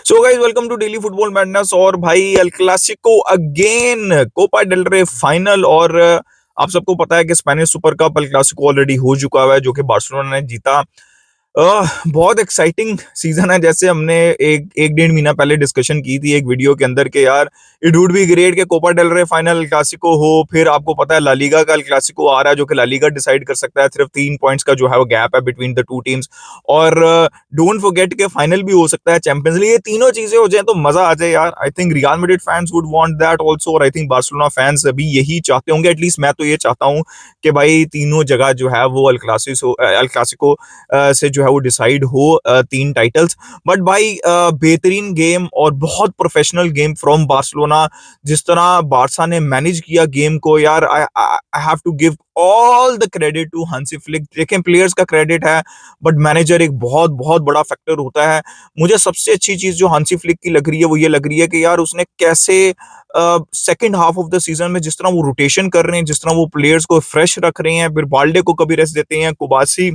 So guys welcome to Daily Football Madness. और भाई El Clasico again, Copa del Rey final. और आप सबको पता है कि Spanish Super Cup El Clasico already हो चुका हुआ है, जो कि बार्सिलोना ने जीता। बहुत एक्साइटिंग सीजन है। जैसे हमने एक एक डेढ़ महीना पहले डिस्कशन की थी एक वीडियो के अंदर के यार इट वुड बी ग्रेट के Copa del Rey final Clasico हो। फिर आपको पता है ला लीगा का क्लासिको आ रहा है, जो कि ला लीगा डिसाइड कर सकता है। सिर्फ 3 पॉइंट्स का जो है वो गैप है बिटवीन द टू टीम्स। और डोंट फॉरगेट के फाइनल भी हो सकता है, चैंपियंस लीग। ये तीनों चीजें हो जाए तो मजा आ जाए यार। I think real Madrid fans would want that also, और आई थिंक बार्सिलोना फैंस भी यही चाहते होंगे। एटलीस्ट मैं तो ये चाहता हूँ कि भाई तीनों जगह जो है वो अल क्लासिको से जो है वो डिसाइड हो 3 टाइटल्स। बट भाई बेहतरीन गेम और बहुत प्रोफेशनल गेम फ्रॉम बार्सिलोना। जिस तरह बारसा ने मैनेज किया गेम को यार, I have to give all the credit to Hansi Flick. देखें, प्लेयर्स का क्रेडिट है बट मैनेजर एक बहुत बहुत बड़ा फैक्टर होता है। मुझे सबसे अच्छी चीज जो हांसी फ्लिक की लग रही है वो ये लग रही है कि यार उसने कैसे second half of the season में जिस तरह वो रोटेशन कर रहे हैं, जिस तरह वो प्लेयर्स को फ्रेश रख रहे हैं, फिर बाल्डे को कभी रेस्ट देते हैं, कुबासी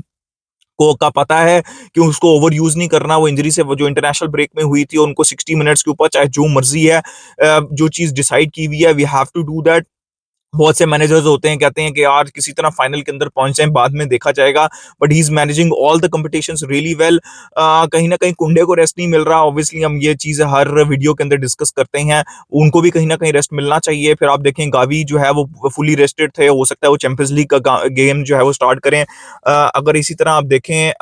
को का पता है कि उसको ओवर यूज नहीं करना। वो इंजरी से वो जो इंटरनेशनल ब्रेक में हुई थी, उनको 60 मिनट्स के ऊपर चाहे जो मर्जी है जो चीज डिसाइड की हुई है, we have to do that. बहुत से मैनेजर्स होते हैं, कहते हैं कि यार किसी तरह फाइनल के अंदर पहुंच जाए, बाद में देखा जाएगा। But he is managing all the competitions really well. कहीं ना कहीं कुंडे को रेस्ट नहीं मिल रहा। ऑब्वियसली हम ये चीज हर वीडियो के अंदर डिस्कस करते हैं, उनको भी कहीं ना कहीं रेस्ट मिलना चाहिए। फिर आप देखें गावी जो है वो फुली रेस्टेड थे, हो सकता है वो चैंपियंस लीग का गेम जो है वो स्टार्ट करें। अगर इसी तरह आप देखें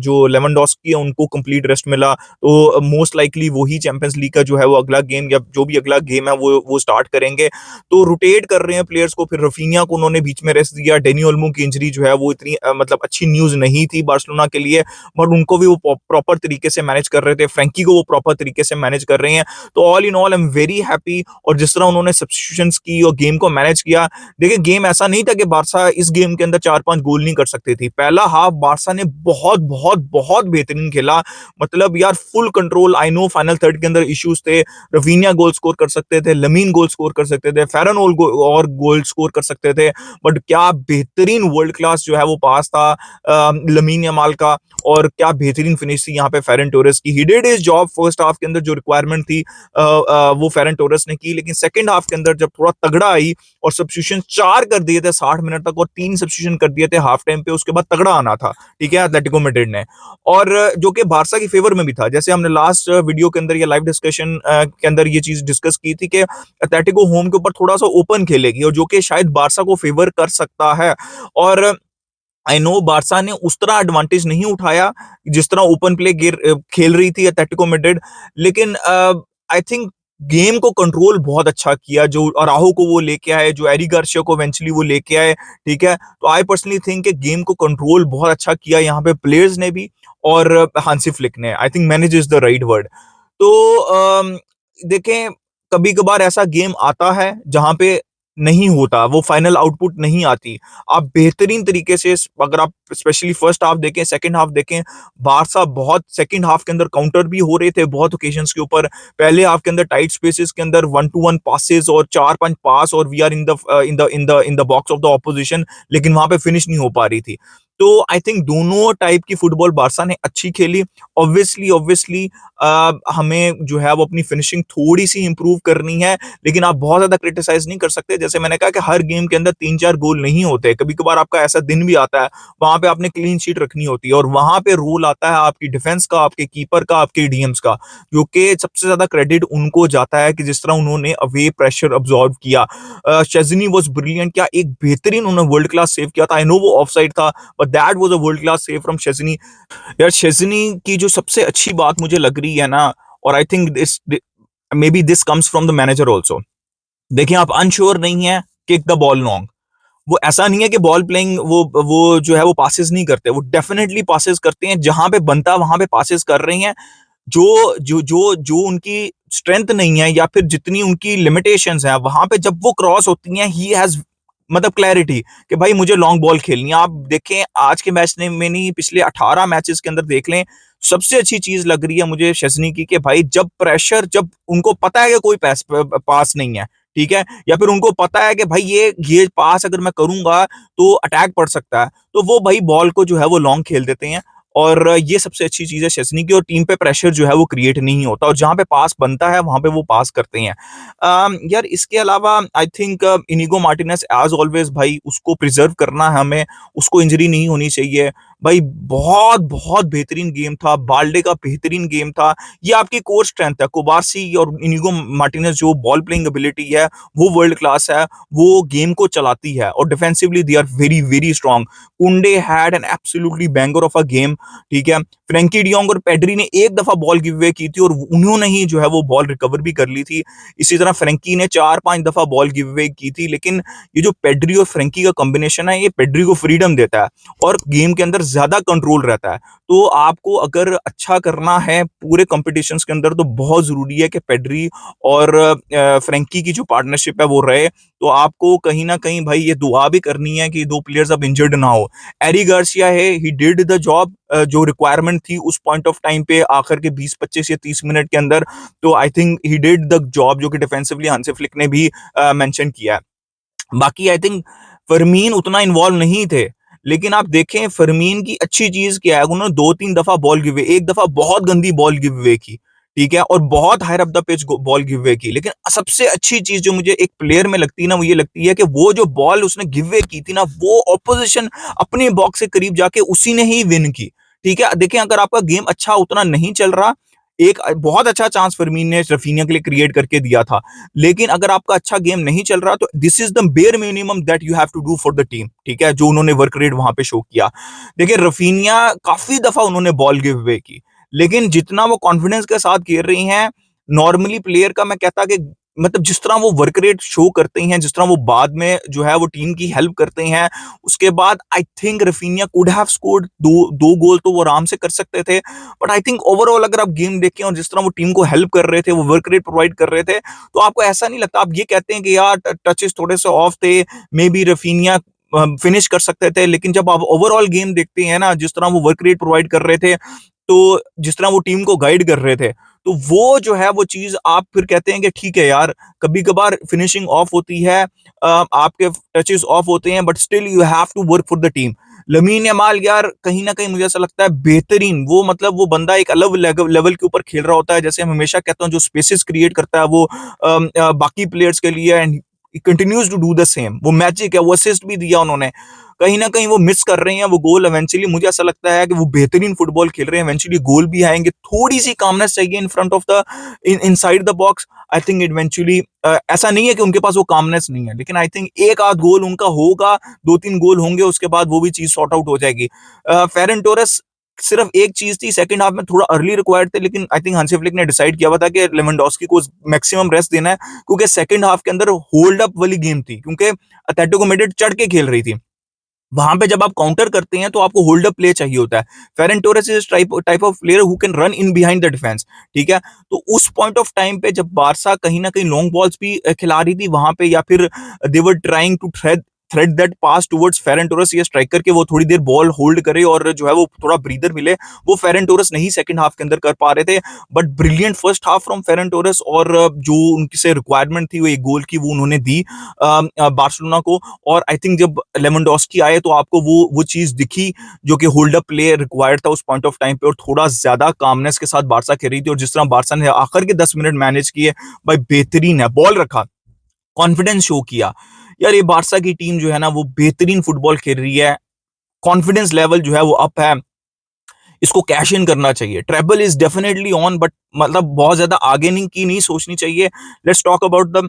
जो लेवेंडोस्की है उनको कंप्लीट रेस्ट मिला, तो मोस्ट लाइकली वही चैंपियंस लीग का जो है वो अगला गेम या जो भी अगला गेम है वो स्टार्ट करेंगे। तो रोटेट कर रहे हैं प्लेयर्स को। फिर रफीनिया को उन्होंने बीच में रेस्ट दिया। डेनी ओल्मो की इंजरी जो है वो इतनी मतलब अच्छी न्यूज नहीं थी बार्सिलोना के लिए, बट उनको भी वो प्रॉपर तरीके से मैनेज कर रहे थे। फ्रैंकी को वो प्रॉपर तरीके से मैनेज कर रहे हैं। तो all in all I am very happy. और जिस तरह उन्होंने सब्स्टिट्यूशंस की और गेम को मैनेज किया, देखिए गेम ऐसा नहीं था कि बारसा इस गेम के अंदर 4-5 गोल नहीं कर सकती थी। पहला हाफ बारसा ने बहुत बहुत बहुत बेहतरीन खेला। मतलब यार full control. I know final third के अंदर इश्यूज थे। रफीनिया गोल स्कोर कर सकते थे, लमीन गोल स्कोर कर सकते थे, फेरन और गोल स्कोर कर सकते थे। बट क्या बेहतरीन वर्ल्ड क्लास जो है वो पास था लमीन यमाल का। और क्या बेहतरीन फिनिश थी यहाँ पे फेरन टोरेस की। He did his job first half के अंदर, जो रिक्वायरमेंट थी वो फेरन टोरेस ने की। लेकिन सेकंड हाफ के अंदर जब थोड़ा तगड़ा आई और सब्स्टिट्यूशन 4 कर दिए थे 60 मिनट तक, और 3 सब्स्टिट्यूशन कर दिए थे हाफ टाइम पे, उसके बाद तगड़ा आना था, ठीक है, एटलेटिको मैड्रिड ने। और जो कि बारसा की फेवर में भी था। जैसे हमने लास्ट वीडियो के अंदर या लाइव डिस्कशन के अंदर ये चीज डिस्कस की थी कि एटलेटिको होम के ऊपर थोड़ा सा ओपन खेलेगी, और जो कि शायद बारसा को फेवर कर सकता है। और आई नो बारसा ने उस तरह एडवांटेज नहीं उठाया जिस तरह ओपन प्ले खेल रही थी एटलेटिको मैड्रिड। लेकिन आई थिंक गेम को कंट्रोल बहुत अच्छा किया, जो अराहो को वो लेके आए, जो एरी गार्सिया को इवेंचुअली वो लेके आए, ठीक है। तो आई पर्सनली थिंक कि गेम को कंट्रोल बहुत अच्छा किया यहाँ पे प्लेयर्स ने भी, और हांसी फ्लिक ने। I think manage is the right word. तो देखें, कभी कभार ऐसा गेम आता है जहां पे नहीं होता, वो फाइनल आउटपुट नहीं आती। आप बेहतरीन तरीके से, अगर आप स्पेशली फर्स्ट हाफ देखें, सेकंड हाफ देखें, बारसा बहुत सेकंड हाफ के अंदर काउंटर भी हो रहे थे बहुत ओकेजन्स के ऊपर। पहले हाफ के अंदर टाइट स्पेसेस के अंदर 1-to-1 पासेस और 4-5 पास, और we are in the box of the opposition, लेकिन वहां पे फिनिश नहीं हो पा रही थी। तो आई थिंक दोनों टाइप की फुटबॉल बारसा ने अच्छी खेली। ऑब्वियसली हमें जो है वो अपनी फिनिशिंग थोड़ी सी इंप्रूव करनी है, लेकिन आप बहुत ज्यादा क्रिटिसाइज नहीं कर सकते। जैसे मैंने कहा कि हर गेम के अंदर 3-4 गोल नहीं होते, कभी कभार आपका ऐसा दिन भी आता है, वहां पे आपने क्लीन शीट रखनी होती है, और वहां पे रोल आता है आपकी डिफेंस का, आपके कीपर का, आपके डीएम्स का, जो कि सबसे ज्यादा क्रेडिट उनको जाता है कि जिस तरह उन्होंने अवे प्रेशर अब्सॉर्ब किया। शेज़नी वाज ब्रिलियंट। क्या एक बेहतरीन उन्होंने वर्ल्ड क्लास सेव किया था। आई नो वो ऑफसाइड था, but that was a world class save from शेज़नी। यार शेज़नी की जो सबसे अच्छी बात मुझे लग रही है ना, और I think this may be this comes from the manager also. देखिए, आप अनश्योर नहीं है, किक द बॉल लॉन्ग। वो ऐसा नहीं है कि बॉल प्लेइंग वो जो है वो पासेस नहीं करते, वो डेफिनेटली पासेस करते हैं। जहां पे बनता है वहां पे पासेस कर रहे हैं। जो जो जो जो उनकी स्ट्रेंथ नहीं है, या फिर जितनी उनकी लिमिटेशंस है, वहां पे जब वो क्रॉस होती हैं, ही हैज मतलब क्लैरिटी कि भाई मुझे लॉन्ग बॉल खेलनी है। आप देखें आज के मैच में नहीं, पिछले 18 मैचेस के अंदर देख लें, सबसे अच्छी चीज लग रही है मुझे शेज़नी की कि भाई जब प्रेशर, जब उनको पता है कि कोई पास नहीं है, ठीक है, या फिर उनको पता है कि भाई ये पास अगर मैं करूंगा तो अटैक पड़ सकता है, तो वो भाई बॉल को जो है वो लॉन्ग खेल देते हैं। और ये सबसे अच्छी चीज़ है शेज़नी की, और टीम पे प्रेशर जो है वो क्रिएट नहीं होता, और जहाँ पे पास बनता है वहाँ पे वो पास करते हैं। यार इसके अलावा I think Inigo Martinez as always भाई उसको प्रिज़र्व करना है हमें, उसको इंजरी नहीं होनी चाहिए। भाई बहुत बेहतरीन गेम था, बाल्डे का बेहतरीन गेम था। ये आपकी कोर स्ट्रेंथ है, कुबार्सी और इनिगो मार्टिनेज जो बॉल प्लेइंग एबिलिटी है वो वर्ल्ड क्लास है, वो गेम को चलाती है, और defensively they are very very strong. Koundé had an absolutely banger of a game, ठीक है। फ्रैंकी डियोंग और पेड्री ने एक दफा बॉल गिव अवे की थी और उन्होंने ही जो है वो बॉल रिकवर भी कर ली थी। इसी तरह फ्रैंकी ने 4-5 दफा बॉल गिव अवे की थी, लेकिन ये जो पेड्री और फ्रैंकी का कॉम्बिनेशन है, ये पेड्री को फ्रीडम देता है और गेम के अंदर ज्यादा कंट्रोल रहता है। तो आपको अगर अच्छा करना है पूरे कॉम्पिटिशन्स के अंदर, तो बहुत जरूरी है कि पेड्री और फ्रैंकी की जो पार्टनरशिप है वो रहे। तो आपको कहीं ना कहीं भाई ये दुआ भी करनी है कि दो प्लेयर्स अब इंजर्ड ना हो। एरी गार्सिया है, ही डिड द जॉब जो रिक्वायरमेंट थी उस पॉइंट ऑफ टाइम पे, आखिर के 20-25 या 30 मिनट के अंदर। तो I think he did the job, जो कि डिफेंसिवली हांसी फ्लिक ने भी मेंशन किया है। बाकी आई थिंक फरमीन उतना इन्वॉल्व नहीं थे, लेकिन आप देखें फरमीन की अच्छी चीज क्या है, उन्होंने 2-3 दफा बॉल गिव अवे, एक दफा बहुत गंदी बॉल गिव अवे की, ठीक है, और बहुत higher up the pitch ball give away की। लेकिन सबसे अच्छी चीज जो मुझे एक प्लेयर में लगती है ना, वो ये लगती है कि वो जो बॉल उसने गिव अवे की थी ना, वो ऑपोजिशन अपने बॉक्स से करीब जाके उसी ने ही विन की। ठीक है, देखें अगर आपका गेम अच्छा उतना नहीं चल रहा, एक बहुत अच्छा चांस फरमीन ने रफीनिया के लिए क्रिएट करके दिया था, लेकिन अगर आपका अच्छा गेम नहीं चल रहा तो this is the bare minimum that you have to do for the team, ठीक है, जो उन्होंने वर्क रेट वहां पे शो किया। देखिए रफीनिया काफी दफा उन्होंने बॉल गिव अवे की, लेकिन जितना वो कॉन्फिडेंस के साथ खेल रही हैं, नॉर्मली प्लेयर का मैं कहता कि मतलब जिस तरह वो वर्क रेट शो करते हैं, जिस तरह वो बाद में जो है वो टीम की हेल्प करते हैं, उसके बाद I think Raphinha could have scored दो गोल तो वो आराम से कर सकते थे। बट आई थिंक ओवरऑल अगर आप गेम देखें और जिस तरह वो टीम को हेल्प कर रहे थे, वो वर्क रेट प्रोवाइड कर रहे थे, तो आपको ऐसा नहीं लगता, आप ये कहते हैं कि यार टचेस थोड़े से ऑफ थे, मे बी रफीनिया फिनिश कर सकते थे। लेकिन जब आप ओवरऑल गेम देखते हैं ना, जिस तरह वो वर्क रेट प्रोवाइड कर रहे थे, तो जिस तरह वो टीम को गाइड कर रहे थे, तो वो जो है वो चीज आप फिर कहते हैं कि ठीक है यार, कभी कभार फिनिशिंग ऑफ होती है, आपके टचेस ऑफ होते हैं, but still you have to work for the team. Lamine Yamal यार कहीं ना कहीं मुझे ऐसा लगता है बेहतरीन, वो मतलब वो बंदा एक अलग लेवल के ऊपर खेल रहा होता है। जैसे हम हमेशा कहते हैं, जो स्पेसेस क्रिएट करता है वो बाकी प्लेयर्स के लिए, and continues to do the same. वो मैजिक है, वो असिस्ट भी दिया उन्होंने, कहीं ना कहीं वो मिस कर रहे हैं वो गोल। इवेंचुअली मुझे ऐसा लगता है कि वो बेहतरीन फुटबॉल खेल रहे हैं, इवेंचुअली गोल भी आएंगे। थोड़ी सी कामनेस चाहिए in front of the inside the box. I think eventually ऐसा नहीं है कि उनके पास वो कामनेस नहीं है, लेकिन आई थिंक एक आध गोल उनका होगा, 2-3 गोल होंगे, उसके बाद वो भी चीज सॉर्ट आउट हो जाएगी। फेरन टोरेस सिर्फ एक चीज थी, सेकंड हाफ में थोड़ा अर्ली रिक्वायर्ड थे, लेकिन आई थिंक हांसी फ्लिक ने डिसाइड किया हुआ था कि लेवेंडोस्की को मैक्सिमम रेस्ट देना है, क्योंकि सेकंड हाफ के अंदर होल्ड अप वाली गेम थी, क्योंकि एटलेटिको मैड्रिड चढ़ के खेल रही थी। वहां पे जब आप काउंटर करते हैं तो आपको होल्ड अप प्ले चाहिए होता है। Ferran Torres is type of player who can run in behind the defence, ठीक है। तो उस पॉइंट ऑफ टाइम पे जब बारसा कहीं ना कहीं लॉन्ग बॉल्स भी खिला रही थी वहां पे, या फिर they were trying to thread that pass towards Ferran Torres, ये स्ट्राइकर के वो थोड़ी देर बॉल होल्ड करे और जो है वो थोड़ा ब्रीदर मिले, वो फेरन टोरेस नहीं सेकंड हाफ के अंदर कर पा रहे थे। But brilliant first half from Ferran Torres, और जो उनसे रिक्वायरमेंट थी वो एक गोल की, वो उन्होंने दी बार्सिलोना को। और आई थिंक जब लेवेंडोस्की आए तो आपको वो चीज दिखी जो कि होल्ड अप प्ले रिक्वायर्ड था उस पॉइंट ऑफ टाइम पे, और थोड़ा ज्यादा कामनेस के साथ बारसा खेल रही थी। और जिस तरह बारसा ने आखिर के 10 मिनट मैनेज किए, भाई बेहतरीन है, बॉल रखा, कॉन्फिडेंस शो किया। यार ये बारसा की टीम जो है ना वो बेहतरीन फुटबॉल खेल रही है, कॉन्फिडेंस लेवल जो है वो अप है, इसको कैश इन करना चाहिए। Treble is definitely on, but मतलब बहुत ज्यादा आगे नहीं सोचनी चाहिए। Let's talk about the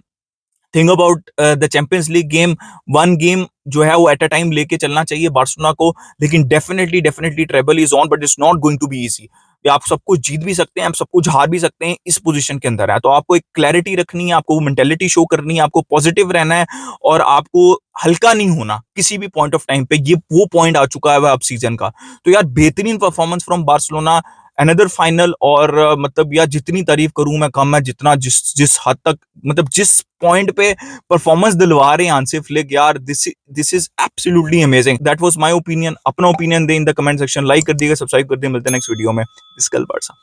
thing about the Champions League game. One game जो है वो एट अ टाइम लेके चलना चाहिए बार्सिलोना को, लेकिन definitely treble is on, but it's not going to be easy. आप सब कुछ जीत भी सकते हैं, आप सब कुछ हार भी सकते हैं, इस पोजीशन के अंदर है। तो आपको एक क्लैरिटी रखनी है, आपको वो मेंटेलिटी शो करनी है, आपको पॉजिटिव रहना है, और आपको हल्का नहीं होना किसी भी पॉइंट ऑफ टाइम पे। ये वो पॉइंट आ चुका है अब सीजन का। तो यार बेहतरीन performance from Barcelona, another final. और मतलब यार जितनी तारीफ करूं मैं कम है, जितना जिस जिस हद तक मतलब जिस पॉइंट पे परफॉर्मेंस दिलवा रहे हैं हांसी फ्लिक, यार this is absolutely amazing. That was my opinion. अपना ओपिनियन दें in the comment section, like कर दिएगा, सब्सक्राइब कर दिए। मिलते हैं नेक्स्ट वीडियो में। दिस कल बारसा।